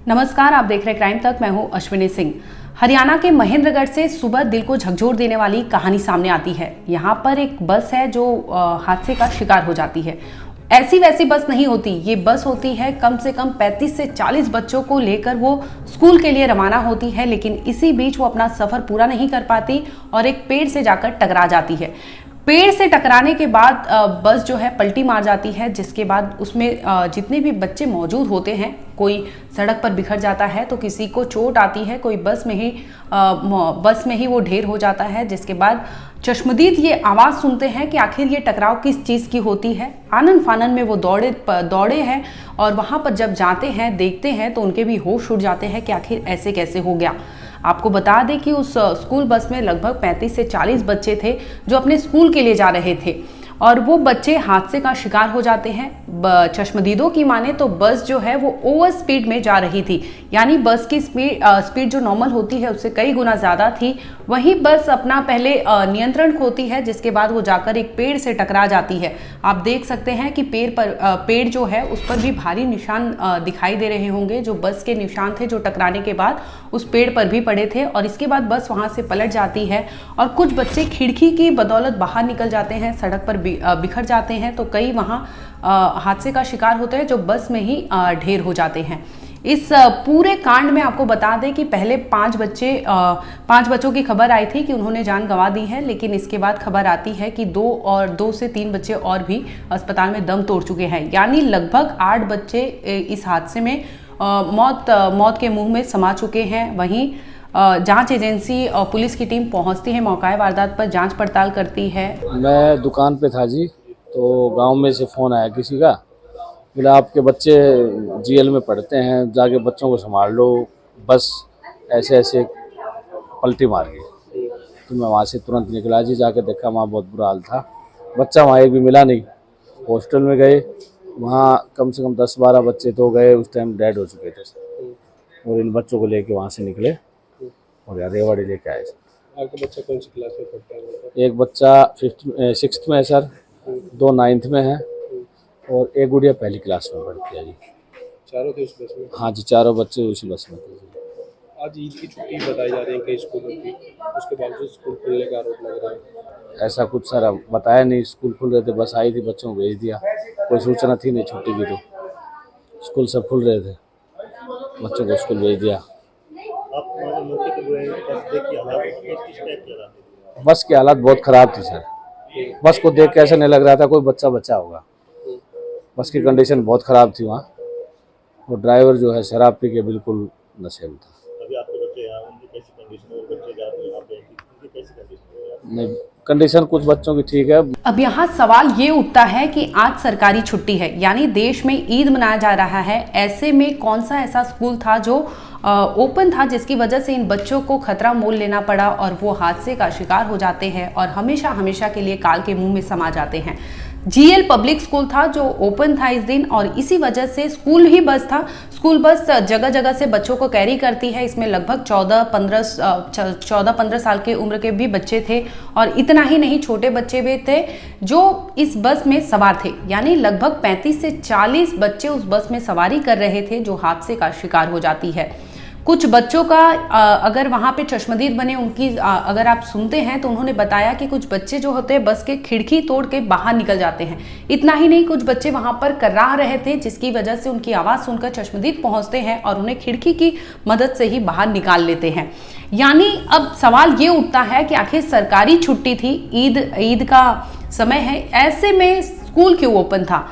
नमस्कार, आप देख रहे क्राइम तक। मैं हूं अश्विनी सिंह। हरियाणा के महेंद्रगढ़ से सुबह दिल को झकझोर देने वाली कहानी सामने आती है। यहाँ पर एक बस है जो हादसे का शिकार हो जाती है। ऐसी वैसी बस नहीं होती, ये बस होती है कम से कम 35 से 40 बच्चों को लेकर वो स्कूल के लिए रवाना होती है। लेकिन इसी बीच वो अपना सफर पूरा नहीं कर पाती और एक पेड़ से जाकर टकरा जाती है। पेड़ से टकराने के बाद बस जो है पलटी मार जाती है, जिसके बाद उसमें जितने भी बच्चे मौजूद होते हैं, कोई सड़क पर बिखर जाता है तो किसी को चोट आती है, कोई बस में ही वो ढेर हो जाता है। जिसके बाद चश्मदीद ये आवाज़ सुनते हैं कि आखिर ये टकराव किस चीज़ की होती है। आनन फानन में वो दौड़े हैं और वहाँ पर जब जाते हैं, देखते हैं तो उनके भी होश उड़ जाते हैं कि आखिर ऐसे कैसे हो गया। आपको बता दें कि उस स्कूल बस में लगभग 35 से 40 बच्चे थे जो अपने स्कूल के लिए जा रहे थे और वो बच्चे हादसे का शिकार हो जाते हैं। चश्मदीदों की माने तो बस जो है वो ओवर स्पीड में जा रही थी, यानी बस की स्पीड जो नॉर्मल होती है उससे कई गुना ज़्यादा थी। वहीं बस अपना पहले नियंत्रण खोती है, जिसके बाद वो जाकर एक पेड़ से टकरा जाती है। आप देख सकते हैं कि पेड़ जो है उस पर भी भारी निशान दिखाई दे रहे होंगे, जो बस के निशान थे जो टकराने के बाद उस पेड़ पर भी पड़े थे। और इसके बाद बस वहाँ से पलट जाती है और कुछ बच्चे खिड़की की बदौलत बाहर निकल जाते हैं, सड़क पर बिखर जाते हैं, तो कई वहाँ हादसे का शिकार होते हैं जो बस में ही ढेर हो जाते हैं। इस पूरे कांड में आपको बता दें कि पहले 5 बच्चों की खबर आई थी कि उन्होंने जान गंवा दी है, लेकिन इसके बाद खबर आती है कि 2 से 3 बच्चे और भी अस्पताल में दम तोड़ चुके हैं। यानी लगभग 8 बच्चे इस हादसे में मौत के मुंह में समा चुके हैं। वहीं जांच एजेंसी और पुलिस की टीम पहुंचती है, मौका वारदात पर जांच पड़ताल करती है। मैं दुकान पे था जी, तो गांव में से फ़ोन आया किसी का, बोले आपके बच्चे जीएल में पढ़ते हैं, जाके बच्चों को संभाल लो, बस ऐसे ऐसे पलटी मार गई। तो मैं वहाँ से तुरंत निकला जी, जाके देखा वहाँ बहुत बुरा हाल था। बच्चा वहाँ एक भी मिला नहीं। हॉस्टल में गए, वहाँ कम से कम 10-12 बच्चे तो गए, उस टाइम डेड हो चुके थे। और इन बच्चों को लेके वहाँ से निकले और यहाँ रेवाड़ी लेके आए। आपका बच्चा कौन सी क्लास में पढ़ता है? एक बच्चा 6th में है सर, 2 9th में है और एक गुड़िया पहली क्लास में पढ़ती है जी। चारों थे उस बस में? हाँ जी, चारों बच्चे उसी बस में थे जी। आज ईद की छुट्टी बताई जा रही है कई स्कूलों की, उसके बावजूद स्कूल खुलने का आरोप लग रहा है। ऐसा कुछ सर बताया नहीं, स्कूल खुल रहे थे, बस आई थी, बच्चों को भेज दिया, कोई सूचना थी नहीं छुट्टी की। तो स्कूल सब खुल रहे थे, बच्चों को स्कूल भेज दिया। बस की हालत बहुत ख़राब थी सर, बस को देख के ऐसा नहीं लग रहा था कोई बच्चा होगा। बस की कंडीशन बहुत ख़राब थी वहाँ, और ड्राइवर जो है शराब पी के बिल्कुल नशे में था। अभी आपके बच्चे यहाँ, उनकी कैसी कंडीशन है? बच्चे जा रहे हैं यहाँ पे, उनकी कैसी कंडीशन है? नहीं, कंडीशन कुछ बच्चों की ठीक है। अब यहाँ सवाल ये उठता है कि आज सरकारी छुट्टी है, यानी देश में ईद मनाया जा रहा है। ऐसे में कौन सा ऐसा स्कूल था जो ओपन था जिसकी वजह से इन बच्चों को खतरा मोल लेना पड़ा और वो हादसे का शिकार हो जाते हैं और हमेशा के लिए काल के मुंह में समा जाते हैं। जीएल पब्लिक स्कूल था जो ओपन था इस दिन, और इसी वजह से स्कूल बस जगह जगह से बच्चों को कैरी करती है। इसमें लगभग 14-15 साल के उम्र के भी बच्चे थे और इतना ही नहीं, छोटे बच्चे भी थे जो इस बस में सवार थे। यानी लगभग 35 से 40 बच्चे उस बस में सवारी कर रहे थे जो हादसे का शिकार हो जाती है। कुछ बच्चों का अगर वहाँ पे चश्मदीद बने उनकी अगर आप सुनते हैं तो उन्होंने बताया कि कुछ बच्चे जो होते हैं बस के खिड़की तोड़ के बाहर निकल जाते हैं। इतना ही नहीं, कुछ बच्चे वहाँ पर कर्राह रहे थे जिसकी वजह से उनकी आवाज़ सुनकर चश्मदीद पहुँचते हैं और उन्हें खिड़की की मदद से ही बाहर निकाल लेते हैं। यानी अब सवाल ये उठता है कि आखिर सरकारी छुट्टी थी, ईद का समय है, ऐसे में स्कूल क्यों ओपन था?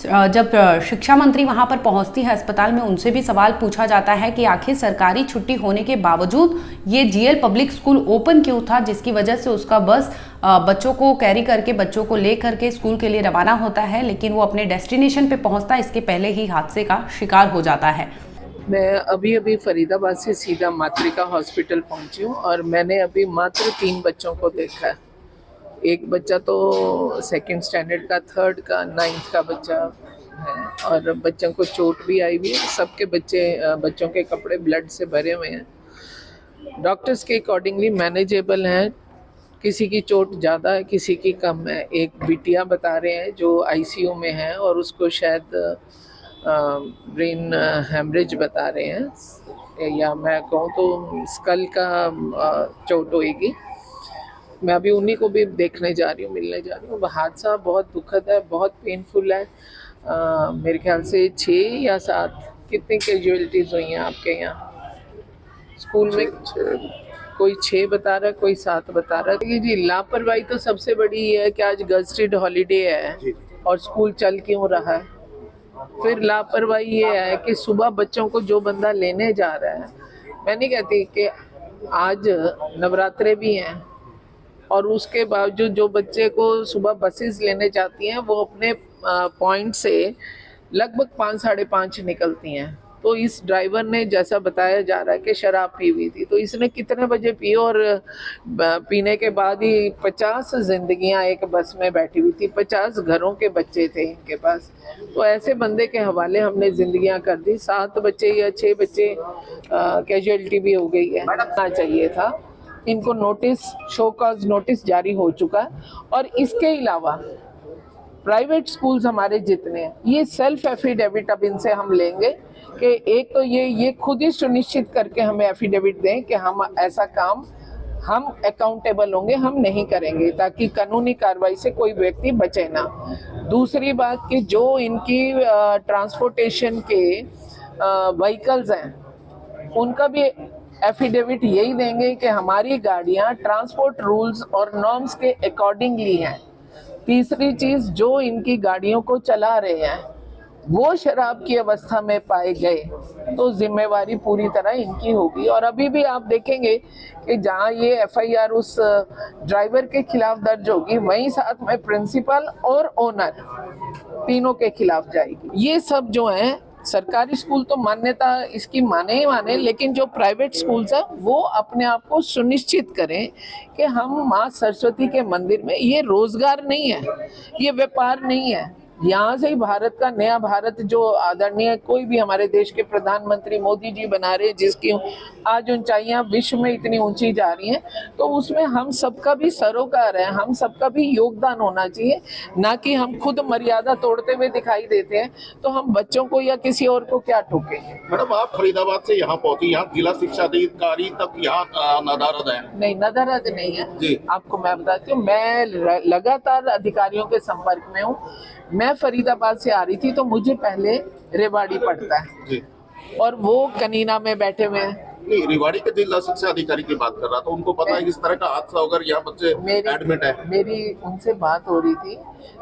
जब शिक्षा मंत्री वहां पर पहुंचती है अस्पताल में, उनसे भी सवाल पूछा जाता है कि आखिर सरकारी छुट्टी होने के बावजूद ये जीएल पब्लिक स्कूल ओपन क्यों था, जिसकी वजह से उसका बस बच्चों को कैरी करके, बच्चों को ले करके स्कूल के लिए रवाना होता है, लेकिन वो अपने डेस्टिनेशन पे पहुंचता है इसके पहले ही हादसे का शिकार हो जाता है। मैं अभी फरीदाबाद से सीधा मातृका हॉस्पिटल पहुंची हूँ और मैंने अभी मात्र 3 बच्चों को देखा है। एक बच्चा तो 2nd स्टैंडर्ड का, 3rd का, 9th का बच्चा है और बच्चों को चोट भी आई हुई है। सबके बच्चों के कपड़े ब्लड से भरे हुए हैं। डॉक्टर्स के अकॉर्डिंगली मैनेजेबल हैं, किसी की चोट ज़्यादा है, किसी की कम है। एक बिटिया बता रहे हैं जो आईसीयू में है और उसको शायद ब्रेन हेमरेज बता रहे हैं, या मैं कहूँ तो स्कल का चोट होएगी। मैं अभी उन्हीं को भी देखने जा रही हूँ, मिलने जा रही हूँ। हादसा बहुत दुखद है, बहुत पेनफुल है। मेरे ख्याल से 6 या 7 कितनी कैजुअलिटीज़ हुई हैं आपके यहाँ स्कूल में? कोई 6 बता रहा है, कोई 7 बता रहा है। जी, लापरवाही तो सबसे बड़ी है कि आज गजटेड हॉलीडे है और स्कूल चल क्यों रहा है। फिर लापरवाही ये है कि सुबह बच्चों को जो बंदा लेने जा रहा है, मैं नहीं कहती कि आज नवरात्रे भी हैं और उसके बावजूद जो बच्चे को सुबह बसेस लेने जाती हैं वो अपने पॉइंट से लगभग 5 साढ़े 5 निकलती हैं। तो इस ड्राइवर ने, जैसा बताया जा रहा है कि शराब पी हुई थी, तो इसने कितने बजे पी और पीने के बाद ही 50 जिंदगियां एक बस में बैठी हुई थी, 50 घरों के बच्चे थे इनके पास। तो ऐसे बंदे के हवाले हमने जिंदगियां कर दी। 7 बच्चे या 6 बच्चे कैजुअलिटी भी हो गई है। ना चाहिए था इनको नोटिस, शो कॉज नोटिस जारी हो चुका है। और इसके अलावा प्राइवेट स्कूल्स हमारे जितने हैं, ये सेल्फ एफिडेविट अब इनसे हम लेंगे कि एक तो ये खुद ही सुनिश्चित करके हमें एफिडेविट दें कि हम ऐसा काम, हम अकाउंटेबल होंगे, हम नहीं करेंगे, ताकि कानूनी कार्रवाई से कोई व्यक्ति बचे ना। दूसरी बात कि जो इनकी ट्रांसपोर्टेशन के व्हीकल्स हैं उनका भी एफिडेविट यही देंगे कि हमारी गाड़ियां ट्रांसपोर्ट रूल्स और नॉर्म्स के अकॉर्डिंगली हैं। तीसरी चीज, जो इनकी गाड़ियों को चला रहे हैं वो शराब की अवस्था में पाए गए तो जिम्मेवारी पूरी तरह इनकी होगी। और अभी भी आप देखेंगे कि जहां ये एफआईआर उस ड्राइवर के खिलाफ दर्ज होगी, वहीं साथ में प्रिंसिपल और ओनर तीनों के खिलाफ जाएगी। ये सब जो हैं, सरकारी स्कूल तो मान्यता इसकी माने ही माने, लेकिन जो प्राइवेट स्कूल्स हैं वो अपने आप को सुनिश्चित करें कि हम माँ सरस्वती के मंदिर में, ये रोजगार नहीं है, ये व्यापार नहीं है। यहाँ से ही भारत का नया भारत जो आदरणीय कोई भी हमारे देश के प्रधानमंत्री मोदी जी बना रहे हैं, जिसकी आज ऊंचाइयाँ विश्व में इतनी ऊंची जा रही हैं, तो उसमें हम सबका भी सरोकार है, हम सबका भी योगदान होना चाहिए। ना कि हम खुद मर्यादा तोड़ते हुए दिखाई देते हैं तो हम बच्चों को या किसी और को क्या ठोकेंगे। मैडम, आप फरीदाबाद से यहाँ पहुंची, यहाँ जिला शिक्षा अधिकारी तक यहाँ नदारद है? नहीं, नदारद नहीं है जी। आपको मैं बताती हूँ, मैं लगातार अधिकारियों के संपर्क में हूँ। मैं फरीदाबाद से आ रही थी तो मुझे पहले रेवाड़ी पड़ता है जी, और वो कनीना में बैठे हुए हैं। नहीं, रेवाड़ी के जिला शिक्षा अधिकारी की बात कर रहा था, उनको पता है किस तरह का हादसा अगर यहाँ बच्चे एडमिट है? मेरी उनसे बात हो रही थी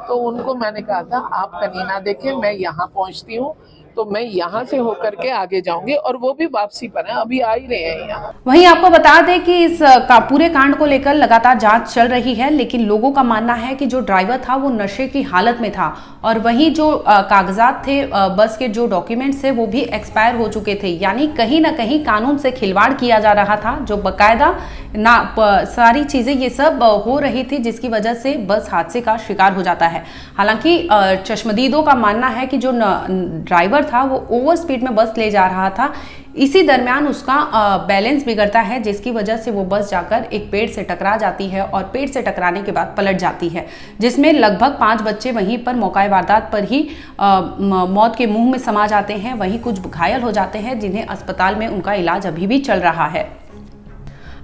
तो उनको मैंने कहा था आप कनीना देखें, मैं यहाँ पहुँचती हूँ तो मैं यहाँ से होकर के आगे जाऊंगी, और वो भी वापसी पर है, अभी आ ही रहे हैं यहाँ। वहीं आपको बता दें कि इस पूरे कांड को लेकर लगातार जांच चल रही है, लेकिन लोगों का मानना है कि जो ड्राइवर था वो नशे की हालत में था और वहीं जो कागजात थे, बस के जो डॉक्यूमेंट्स थे वो भी एक्सपायर हो चुके थे। यानी कहीं ना कहीं कानून से खिलवाड़ किया जा रहा था, जो बकायदा सारी चीजें ये सब हो रही थी, जिसकी वजह से बस हादसे का शिकार हो जाता है। हालांकि चश्मदीदों का मानना है कि जो ड्राइवर था वो ओवर स्पीड में बस ले जा रहा था, इसी दरमियान उसका बैलेंस बिगड़ता है, जिसकी वजह से वो बस जाकर एक पेड़ से टकरा जाती है और पेड़ से टकराने के बाद पलट जाती है, जिसमें लगभग 5 बच्चे वहीं पर मौका वारदात पर ही मौत के मुंह में समा जाते हैं। वहीं कुछ घायल हो जाते हैं जिन्हें अस्पताल में उनका इलाज अभी भी चल रहा है।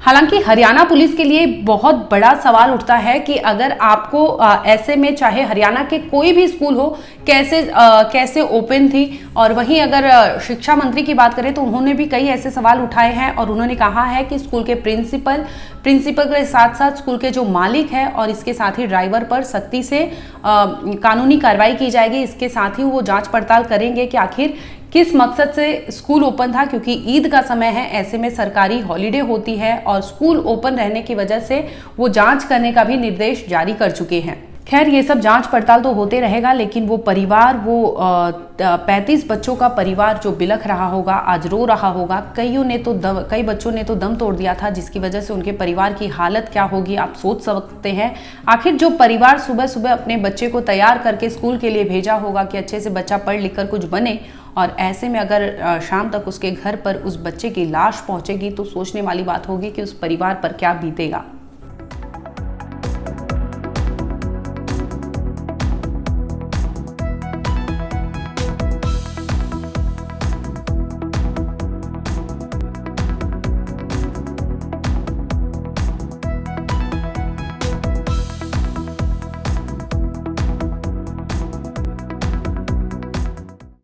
हालांकि हरियाणा पुलिस के लिए बहुत बड़ा सवाल उठता है कि अगर आपको ऐसे में, चाहे हरियाणा के कोई भी स्कूल हो, कैसे ओपन थी। और वहीं अगर शिक्षा मंत्री की बात करें तो उन्होंने भी कई ऐसे सवाल उठाए हैं और उन्होंने कहा है कि स्कूल के प्रिंसिपल के साथ साथ स्कूल के जो मालिक है और इसके साथ ही ड्राइवर पर सख्ती से कानूनी कार्रवाई की जाएगी। इसके साथ ही वो जांच पड़ताल करेंगे कि आखिर किस मकसद से स्कूल ओपन था, क्योंकि ईद का समय है, ऐसे में सरकारी हॉलीडे होती है और स्कूल ओपन रहने की वजह से वो जांच करने का भी निर्देश जारी कर चुके हैं। खैर, ये सब जांच पड़ताल तो होते रहेगा, लेकिन वो परिवार, वो 35 बच्चों का परिवार जो बिलख रहा होगा, आज रो रहा होगा। कई बच्चों ने तो दम तोड़ दिया था, जिसकी वजह से उनके परिवार की हालत क्या होगी आप सोच सकते हैं। आखिर जो परिवार सुबह सुबह अपने बच्चे को तैयार करके स्कूल के लिए भेजा होगा कि अच्छे से बच्चा पढ़ लिख कर कुछ बने, और ऐसे में अगर शाम तक उसके घर पर उस बच्चे की लाश पहुंचेगी तो सोचने वाली बात होगी कि उस परिवार पर क्या बीतेगा।